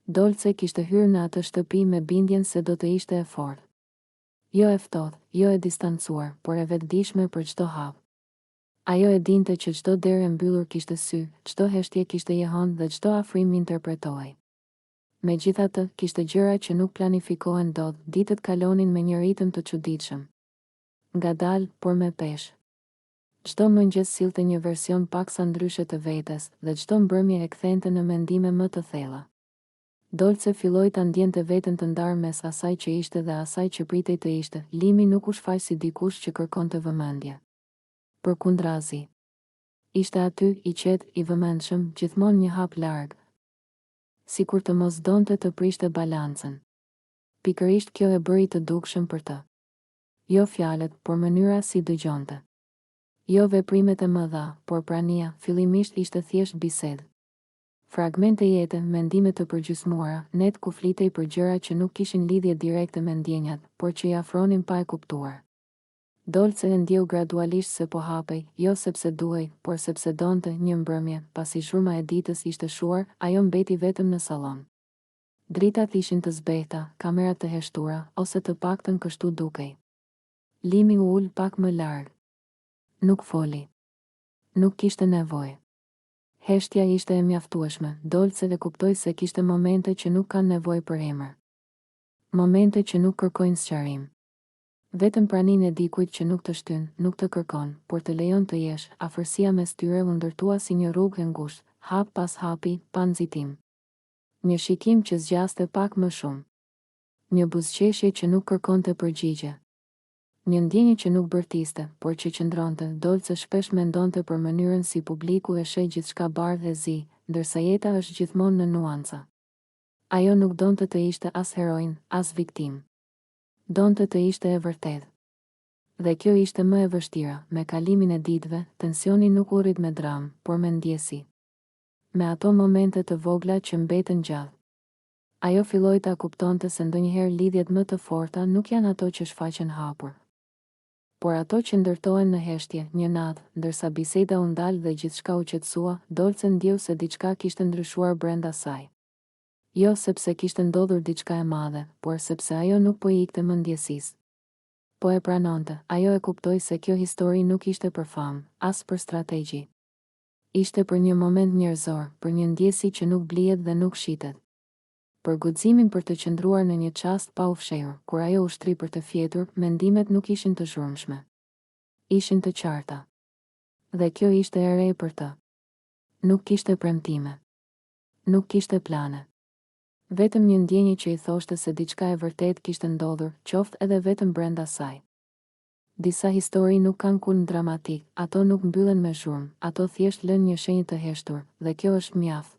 Dolce kishte hyrë në atë shtëpi me bindjen se do të ishte e fortë. Jo e ftohtë, jo e distancuar, por e vetëdijshme për çdo hap. Ajo e dinte që çdo derë e mbyllur kishte sy, çdo heshtje kishte jehon dhe çdo afrim interpretohej. Megjithatë, kishte gjëra që nuk planifikohen dot, ditët kalonin me një ritëm të çuditshëm. Ngadalë, por me peshë. Çdo mëngjes sillte një version paksa ndryshe të vetes dhe çdo mbrëmje e kthente në mendime më të thella. Dolce filloi ta ndjente veten të ndarë mes asaj që ishte dhe asaj që pritej të ishte. Limi nuk u shfaq si dikush që kërkonte vëmendje. Përkundrazi, ishte aty, i qetë, i vëmendshëm, gjithmonë një hap larg, sikur të mos donte të prishte balancën. Pikërisht kjo e bëri të dukshëm për të. Jo fjalët, por mënyra si dëgjonte. Jo veprimet e mëdha, por prania, fillimisht ishte thjesht bisedë. Fragmente jete, mendime të përgjysmuara, net ku flitej për gjëra që nuk kishin lidhje direkte me ndjenjat, por që i afronin pa e kuptuar. Dolce e ndjeu gradualisht se po hapej, jo sepse duhej, por sepse donte. Një mbrëmje, pasi zhurma e ditës ishte shuar, ajo mbeti vetëm në sallon. Dritat ishin të zbehta, kamerat të heshtura, ose të paktën kështu dukej. Limi u ul pak më larg. Nuk foli. Nuk kishte nevojë. Heshtja ishte e mjaftueshme. Dolce e kuptoi se kishte momente që nuk kanë nevojë për emër. Momente që nuk kërkojnë sqarim. Vetëm praninë e dikujt që nuk të shtyn, nuk të kërkon, por të lejon të jesh. Afërsia mes tyre u ndërtua si një rrugë e ngushtë, hap pas hapi, pa nxitim. Një shikim që zgjaste pak më shumë. Një buzëqeshje që nuk kërkonte përgjigje. Një ndjenjë që nuk bërtiste, por që qëndronte. Dolce shpesh mendonte për mënyrën si publiku e sheh gjithçka bardhë e zi, ndërsa jeta është gjithmonë në nuanca. Ajo nuk donte të ishte as heroin, as viktim. Donte të ishte e vërtetë. Dhe kjo ishte më e vështira. Me kalimin e ditëve, tensioni nuk u rrit me dramë, por me ndjesi. Me ato momente të vogla që mbeten gjallë. Ajo filloi ta kuptonte se ndonjëherë lidhjet më të forta nuk janë ato që shfaqen hapur, por ato që ndërtohen në heshtje. Një natë, ndërsa biseda u ndal dhe gjithçka u qetësua, Dolce ndjeu se diçka kishte ndryshuar brenda saj. Jo sepse kishte ndodhur diçka e madhe, por sepse ajo nuk po i ikte mendjesisë. Po e pranonte. Ajo e kuptoi se kjo histori nuk ishte për famë, as për strategji. Ishte për një moment njerëzor, për një ndjesi që nuk blihet dhe nuk shitet. Për guximin për të qëndruar në një çast pa u fshehur. Kur ajo u shtri për të fjetur, mendimet nuk ishin të zhurmshme. Ishin të qarta. Dhe kjo ishte e re për të. Nuk kishte premtime. Nuk kishte plane. Vetëm një ndjenjë që i thoshte se diçka e vërtet kishte ndodhur, qoftë edhe vetëm brenda saj. Disa histori nuk kanë kulm dramatik, ato nuk mbyllen me zhurmë, ato thjesht lënë një shenjë të heshtur, dhe kjo është mjaft.